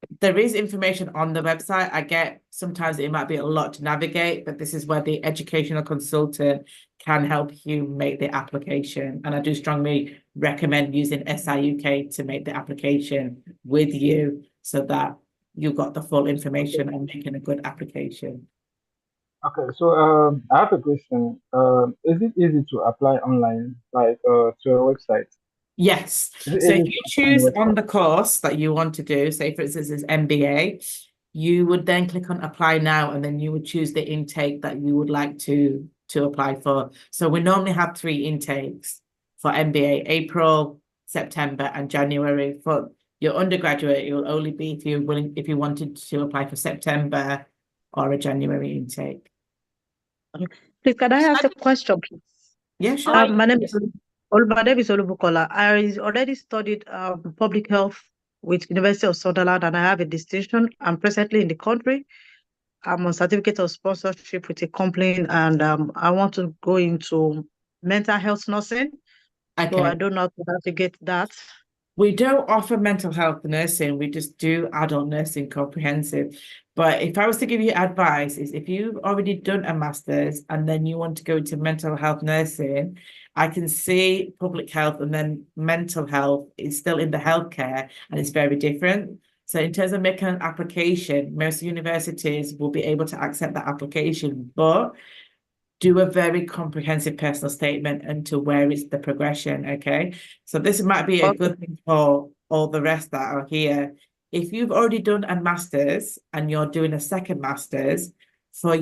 information on the website. I get sometimes it might be a lot to navigate, but this is where the educational consultant can help you make the application. And I do strongly recommend using SIUK to make the application with you so that you've got the full information and making a good application.
Okay, so I have a question. Is it easy to apply online, like to your website?
Yes.
Is it
So
easy
if
to
you
apply on
choose
your
on
website?
the course that you want to do, say for instance, is MBA, you would then click on apply now, and then you would choose the intake that you would like to apply for. So we normally have 3 intakes for MBA: April, September, and January. For your undergraduate, it will only be if you wanted to apply for September or a January intake.
Please, can I ask a question, please?
Yeah, sure.
My name is Olubukola. I already studied public health with University of Sunderland, and I have a distinction. I'm presently in the country. I'm on certificate of sponsorship with a company, and I want to go into mental health nursing. So
Okay.
I don't know how to navigate that.
We don't offer mental health nursing, we just do adult nursing comprehensive. But if I was to give you advice, is if you've already done a master's and then you want to go into mental health nursing, I can see public health and then mental health is still in the healthcare and it's very different. So in terms of making an application, most universities will be able to accept that application, but do a very comprehensive personal statement into where is the progression. Okay. So this might be a good thing for all the rest that are here. If you've already done a master's and you're doing a second master's for for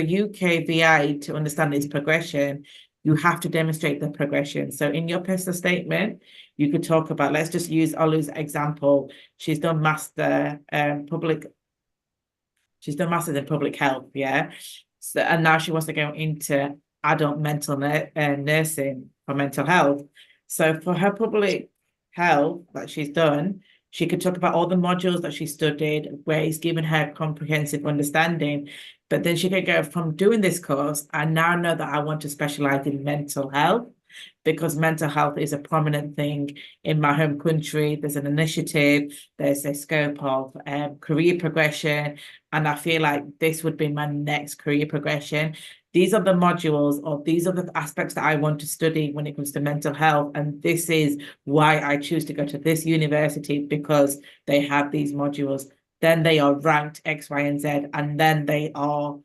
UKVI to understand its progression, you have to demonstrate the progression. So in your personal statement, you could talk about, let's just use Olu's example. She's done masters in public health. Yeah. So, and now she wants to go into adult mental nursing for mental health. So for her public health that she's done, she could talk about all the modules that she studied, where it's given her comprehensive understanding. But then she could go, from doing this course, I now know that I want to specialize in mental health, because mental health is a prominent thing in my home country. There's an initiative, there's a scope of career progression, and I feel like this would be my next career progression. These are the modules, or these are the aspects that I want to study when it comes to mental health. And this is why I choose to go to this university, because they have these modules. Then they are ranked X, Y, and Z, and then they are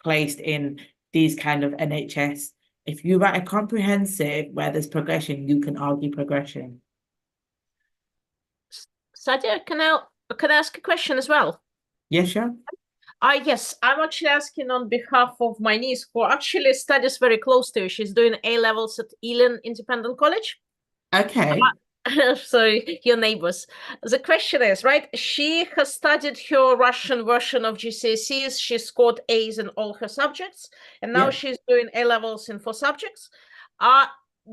placed in these kind of NHS. If you write a comprehensive where there's progression, you can argue progression.
Sadia, can I ask a question as well?
Yeah, sure.
Yes, I'm actually asking on behalf of my niece, who actually studies very close to you. She's doing A levels at Ealing Independent College.
Okay.
Sorry, your neighbors. The question is, right? She has studied her Russian version of GCSEs. She scored A's in all her subjects, and now
Yeah.
she's doing A levels in 4 subjects.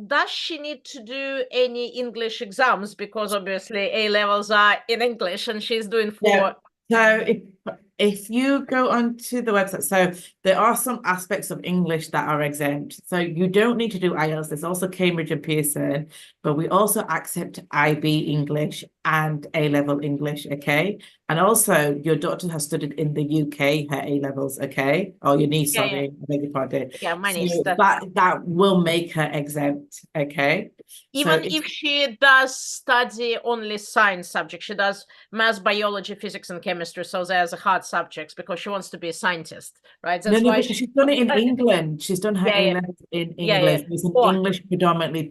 Does she need to do any English exams? Because obviously A levels are in English, and she's doing 4.
Yeah. So if you go onto the website, so there are some aspects of English that are exempt. So you don't need to do IELTS. There's also Cambridge and Pearson, but we also accept IB English and A-level English, okay? And also your daughter has studied in the UK, her A-levels, okay? Or your niece,
Yeah,
sorry, I beg your pardon.
Yeah, my
So
niece.
that will make her exempt, okay?
Even if she does study only science subjects, she does math, biology, physics, and chemistry, so there's hard subjects because she wants to be a scientist, right? That's
No,
why
because she's done it in England. She's done her
Yeah, yeah.
A-levels in
Yeah,
English.
yeah.
It's an
Oh.
English predominantly.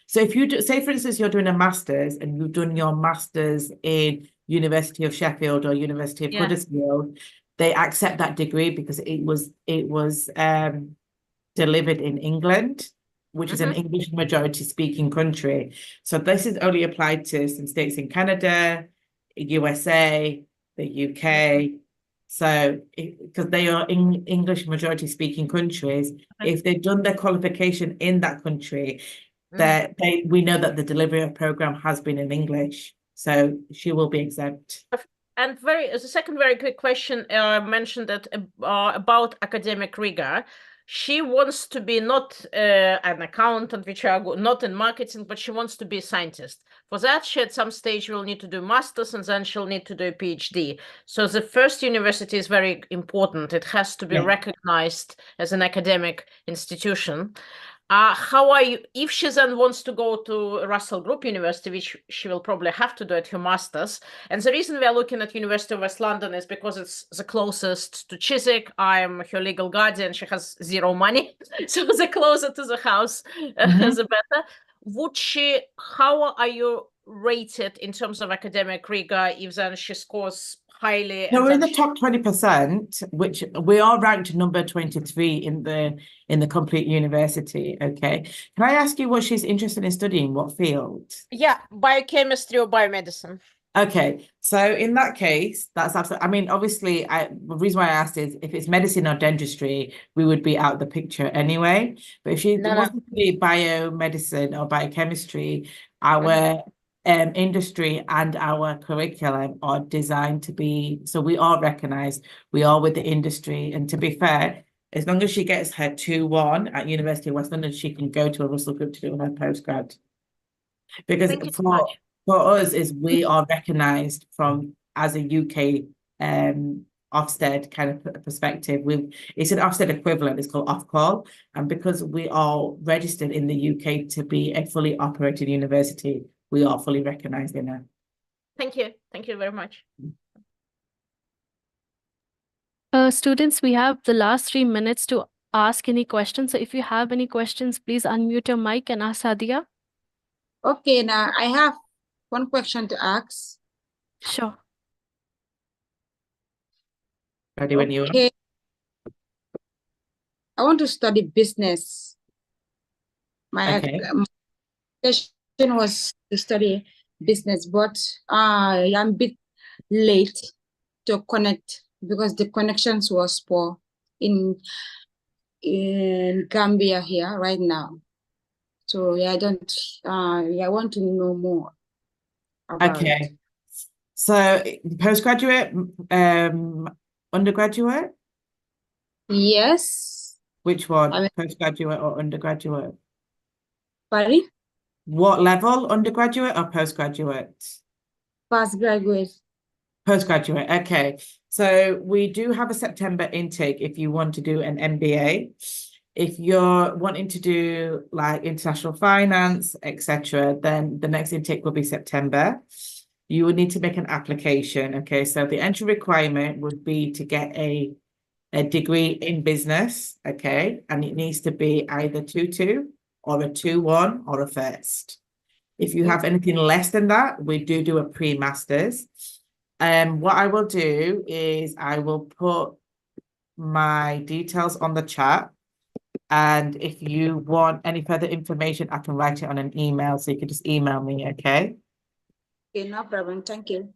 So if you do, say, for instance, you're doing a master's and you've done your master's in University of Sheffield or University of
Yeah.
Huddersfield, they accept that degree because it was delivered in England, which is an English majority speaking country. So this is only applied to some states in Canada, USA, the UK. So because they are in English majority speaking countries, if they've done their qualification in that country, that we know that the delivery program has been in English. So she will be exempt.
And the second very quick question mentioned that about academic rigor. She wants to be not an accountant, which are not in marketing, but she wants to be a scientist. For that, she at some stage will need to do masters, and then she'll need to do a PhD. So the first university is very important. It has to be recognized as an academic institution. How are you, if she then wants to go to Russell Group University, which she will probably have to do at her master's, and the reason we are looking at University of West London is because it's the closest to Chiswick. I am her legal guardian. She has 0 money, so the closer to the house, the better. How are you rated in terms of academic rigor if then she scores highly?
No, we're in the top 20%, which we are ranked number 23 in the complete university. Okay. Can I ask you what she's interested in studying? What field?
Yeah, biochemistry or biomedicine.
Okay, so in that case, that's absolutely, I mean, obviously, the reason why I asked is if it's medicine or dentistry, we would be out of the picture anyway. But if she wants to study biomedicine or biochemistry, our industry and our curriculum are designed to be, so we are recognized, we are with the industry. And to be fair, as long as she gets her 2-1 at University of West London, she can go to a Russell Group to do her postgrad. Because for us is we are recognized from as a UK Ofsted kind of perspective. It's an Ofsted equivalent, it's called Ofqual, and because we are registered in the UK to be a fully operated university, we are fully recognized in it.
Thank you very much.
Students, we have the last 3 minutes to ask any questions. So if you have any questions, please unmute your mic and ask Sadia.
Okay, now I have one question to ask.
Sure.
Ready when you are.
Okay. I want to study business. My intention was to study business, but I'm a bit late to connect because the connections was poor in Gambia here right now. So yeah, I want to know more about it.
So postgraduate, undergraduate?
Yes.
Which one? Postgraduate or undergraduate?
Pardon?
What level? Undergraduate or postgraduate?
Postgraduate.
Postgraduate, okay. So we do have a September intake if you want to do an MBA. If you're wanting to do like international finance, etc., then the next intake will be September. You would need to make an application. Okay, so the entry requirement would be to get a degree in business. Okay, and it needs to be either 2-2 or a 2-1 or a first. If you have anything less than that, we do a pre-masters. what I will do is I will put my details on the chat. And if you want any further information, I can write it on an email. So you can just email me, okay?
Okay, no problem. Thank you.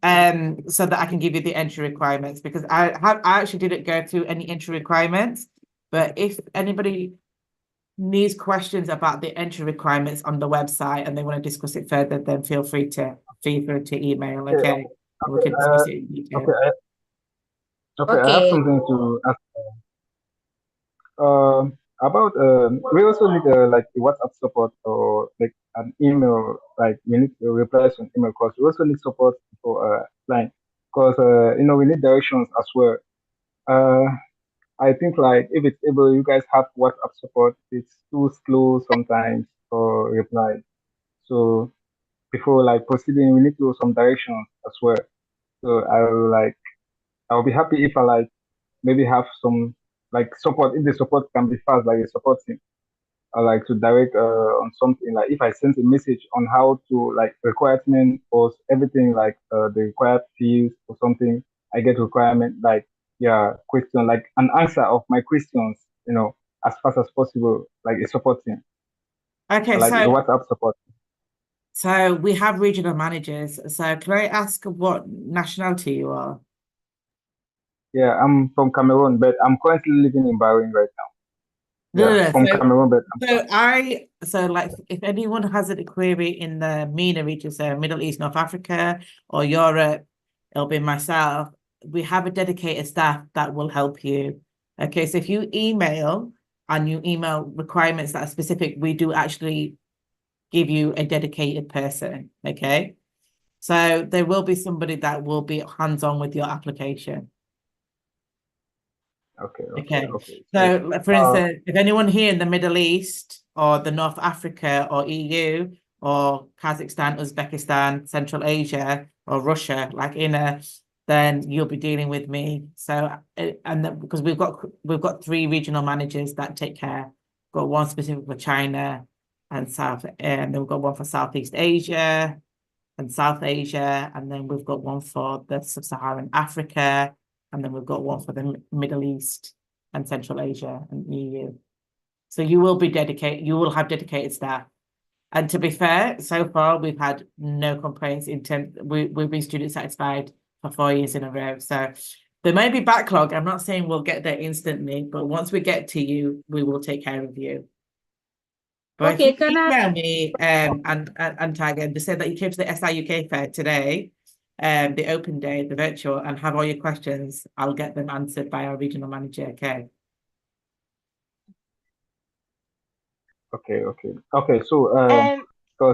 So that I can give you the entry requirements, because I actually didn't go through any entry requirements. But if anybody needs questions about the entry requirements on the website and they want to discuss it further, then feel free to email, okay? We can discuss it in detail.
I have something to ask. About we also need like a WhatsApp support or like an email, like we need to reply to an email, because we also need support for line, because we need directions as well. I think like if it's able, you guys have WhatsApp support, it's too slow sometimes for reply. So before like proceeding, we need to some directions as well. So I'll be happy if I like maybe have some like support, if the support can be fast, like a support team. I like to direct on something, like if I send a message on how to like requirement or everything, like the required fields or something, I get requirement like question, like an answer of my questions, as fast as possible, like a support team,
Okay,
like a WhatsApp support.
So we have regional managers. So can I ask what nationality you are?
Yeah, I'm from Cameroon, but I'm currently living in Bahrain right now. From Cameroon, but
so like if anyone has a query in the MENA region, so Middle East, North Africa, or Europe, it'll be myself. We have a dedicated staff that will help you. Okay, so if you email and you email requirements that are specific, we do actually give you a dedicated person. Okay, so there will be somebody that will be hands-on with your application.
Okay.
So, for instance, if anyone here in the Middle East or the North Africa or EU or Kazakhstan, Uzbekistan, Central Asia or Russia, like then you'll be dealing with me. So, because we've got 3 regional managers that take care. We've got one specific for China and then we've got one for Southeast Asia and South Asia, and then we've got one for the Sub-Saharan Africa. And then we've got one for the Middle East and Central Asia and EU. So you will have dedicated staff. And to be fair, so far we've had no complaints we've been student satisfied for 4 years in a row. So there may be backlog. I'm not saying we'll get there instantly, but once we get to you, we will take care of you. But if you email me and tag and just say that you came to the SI UK fair today, the open day, the virtual, and have all your questions, I'll get them answered by our regional manager, okay?
Okay. So so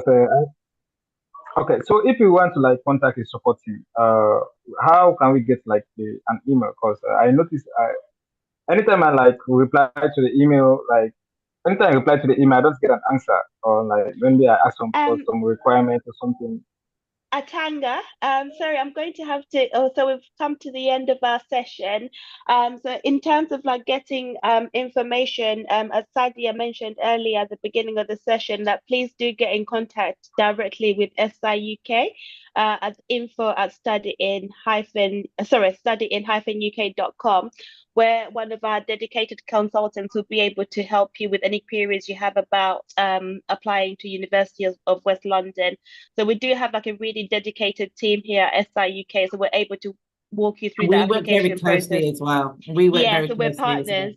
if you want to like contact a support team, how can we get like an email? Because I noticed anytime I like reply to the email, like anytime I reply to the email, I don't get an answer, or like maybe I ask for some requirement or something.
Atanga, sorry, I'm going to have to, so we've come to the end of our session. So in terms of like getting information, as Sadia mentioned earlier at the beginning of the session, that please do get in contact directly with SI UK at info@studyin-uk.com, where one of our dedicated consultants will be able to help you with any queries you have about applying to University of West London. So we do have like a really dedicated team here at SI UK, so we're able to walk you through the application process
as well. We work very
so
closely
we're partners.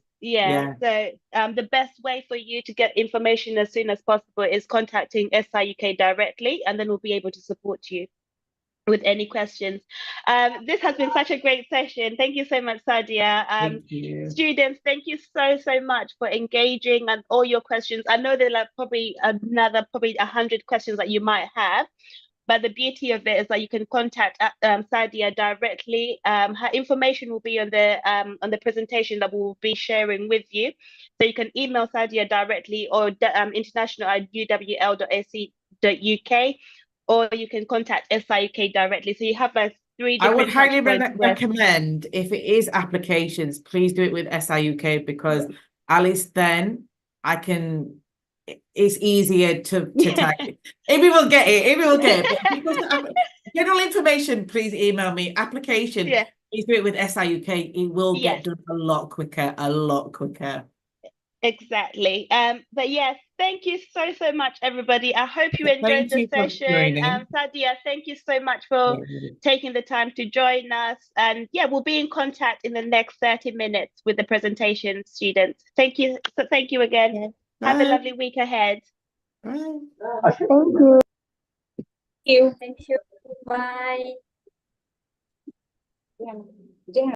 So the best way for you to get information as soon as possible is contacting SI UK directly, and then we'll be able to support you with any questions. This has been such a great session. Thank you so much, Sadia.
Thank you.
Students, thank you so much for engaging and all your questions. I know there are like probably 100 questions that you might have, but the beauty of it is that you can contact Sadia directly. Her information will be on the presentation that we will be sharing with you. So you can email Sadia directly or international@uwl.ac.uk, or you can contact SI UK directly. So you have like 3 different.
I would highly recommend, if it is applications, please do it with SI UK, because at least then I can it's easier to type it. Amy will get it. Amy will get it. But if it doesn't general information, please email me. Application,
Yeah.
please do it with SIUK. It will
Yes.
get done a lot quicker. A lot quicker.
Exactly. But yes, thank you so much, everybody. I hope you enjoyed
Thank
the
you for
session.
joining.
Sadia, thank you so much for taking the time to join us. And yeah, we'll be in contact in the next 30 minutes with the presentation, students. Thank you. So thank you again. Have a
Bye.
lovely week ahead.
Bye.
Thank you. Thank you. Bye.